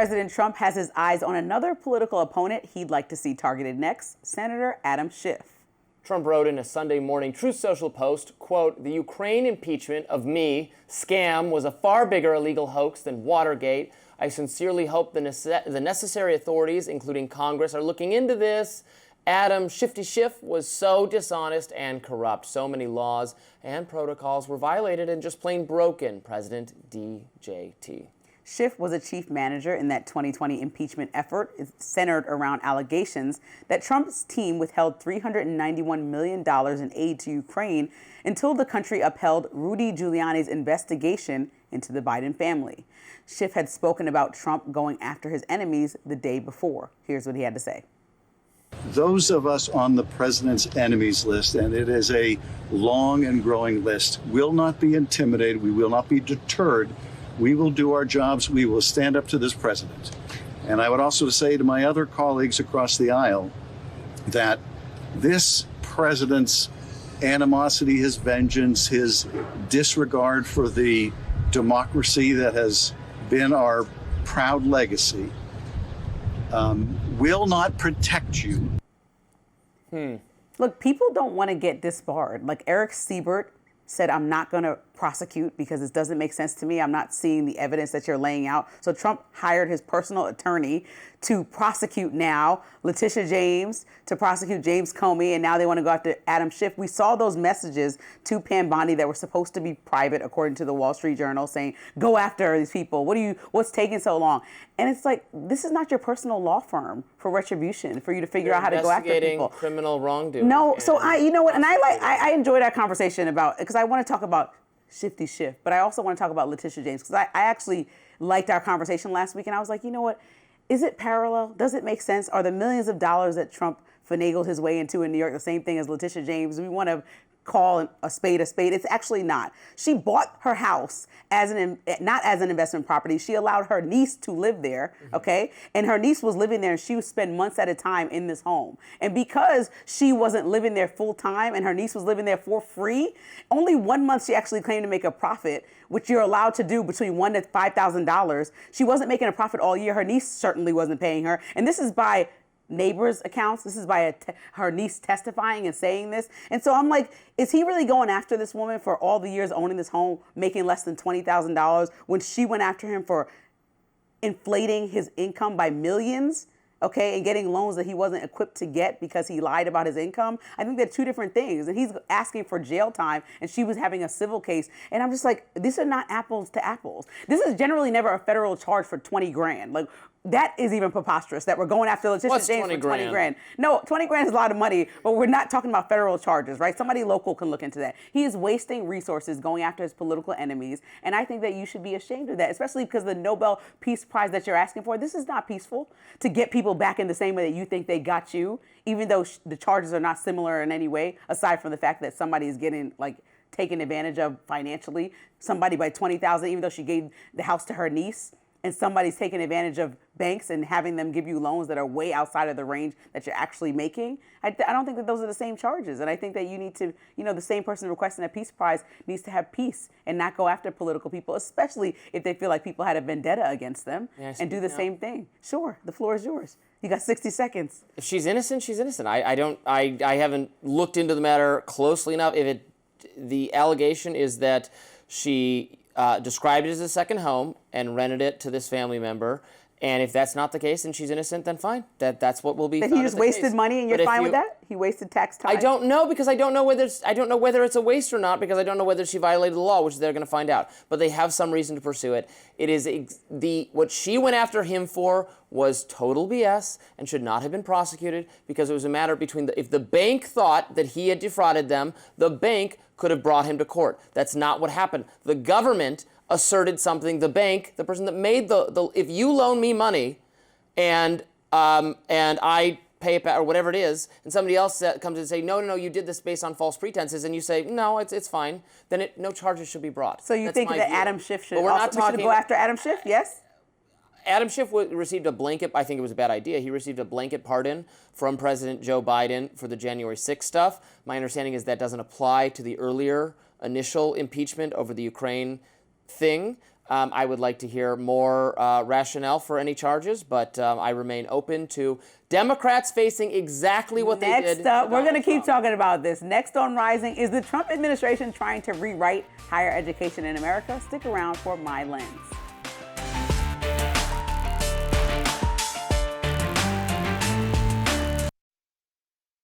President Trump has his eyes on another political opponent he'd like to see targeted next, Senator Adam Schiff. Trump wrote in a Sunday morning Truth Social post, quote, "The Ukraine impeachment of me scam was a far bigger illegal hoax than Watergate. I sincerely hope the necessary authorities, including Congress, are looking into this. Adam Shifty Schiff was so dishonest and corrupt. So many laws and protocols were violated and just plain broken. President DJT." Schiff was a chief manager in that 2020 impeachment effort. It's centered around allegations that Trump's team withheld $391 million in aid to Ukraine until the country upheld Rudy Giuliani's investigation into the Biden family. Schiff had spoken about Trump going after his enemies the day before. Here's what he had to say. Those of us on the president's enemies list, and it is a long and growing list, will not be intimidated. We will not be deterred. We will do our jobs. We will stand up to this president. And I would also say to my other colleagues across the aisle that this president's animosity, his vengeance, his disregard for the democracy that has been our proud legacy will not protect you. Look, people don't want to get disbarred. Like Eric Siebert said, I'm not going to prosecute because this doesn't make sense to me. I'm not seeing the evidence that you're laying out. So Trump hired his personal attorney to prosecute now Letitia James, to prosecute James Comey, and now they want to go after Adam Schiff. We saw those messages to Pam Bondi that were supposed to be private, according to the Wall Street Journal, saying, go after these people. What's taking so long? And it's like, this is not your personal law firm for retribution, for you to figure out how to go after people. Criminal wrongdoing. No, so you know what? And I enjoyed our conversation about, because I want to talk about Shifty Schiff, but I also want to talk about Letitia James, because I actually liked our conversation last week, and I was like, you know what? Is it parallel? Does it make sense? Are the millions of dollars that Trump finagled his way into in New York the same thing as Letitia James? We want to call a spade a spade. It's actually not. She bought her house not as an investment property. She allowed her niece to live there, okay? And her niece was living there, and she would spend months at a time in this home. And because she wasn't living there full time and her niece was living there for free, only 1 month she actually claimed to make a profit, which you're allowed to do between $1,000 to $5,000. She wasn't making a profit all year. Her niece certainly wasn't paying her. And this is by neighbors' accounts. This is by her niece testifying and saying this. And so I'm like, is he really going after this woman for all the years owning this home, making less than $20,000, when she went after him for inflating his income by millions? Okay, and getting loans that he wasn't equipped to get because he lied about his income? I think they're two different things. And he's asking for jail time, and she was having a civil case. And I'm just like, these are not apples to apples. This is generally never a federal charge for 20 grand. Like, that is even preposterous that we're going after Letitia James for 20 grand. No, 20 grand is a lot of money, but we're not talking about federal charges, right? Somebody local can look into that. He is wasting resources going after his political enemies, and I think that you should be ashamed of that, especially because the Nobel Peace Prize that you're asking for, this is not peaceful, to get people back in the same way that you think they got you, even though the charges are not similar in any way, aside from the fact that somebody is getting, taken advantage of financially, somebody by $20,000, even though she gave the house to her niece. And somebody's taking advantage of banks and having them give you loans that are way outside of the range that you're actually making. I don't think that those are the same charges. And I think that you need to, the same person requesting a peace prize needs to have peace and not go after political people, especially if they feel like people had a vendetta against them, and do the same thing. Sure, the floor is yours. You got 60 seconds. If she's innocent, she's innocent. I haven't looked into the matter closely enough. The allegation is that she described it as a second home and rented it to this family member. And if that's not the case and she's innocent, then fine. That's what will be. Then he just wasted money, and you're fine with that? He wasted tax time. I don't know, because I don't know whether it's a waste or not, because I don't know whether she violated the law, which they're going to find out. But they have some reason to pursue it. It is what she went after him for was total BS and should not have been prosecuted, because it was a matter between if the bank thought that he had defrauded them, the bank could have brought him to court. That's not what happened. The government asserted something. The bank, the person that made if you loan me money and I pay it back or whatever it is, and somebody else comes and say, no, you did this based on false pretenses, and you say, no, it's fine, then no charges should be brought. So you think that Adam Schiff should go after Adam Schiff, yes? Adam Schiff received a blanket, I think it was a bad idea, he received a blanket pardon from President Joe Biden for the January 6th stuff. My understanding is that doesn't apply to the earlier initial impeachment over the Ukraine thing. I would like to hear more rationale for any charges, but I remain open to Democrats facing exactly what they did. Next up, we're going to keep talking about this. Next on Rising, is the Trump administration trying to rewrite higher education in America? Stick around for My Lens.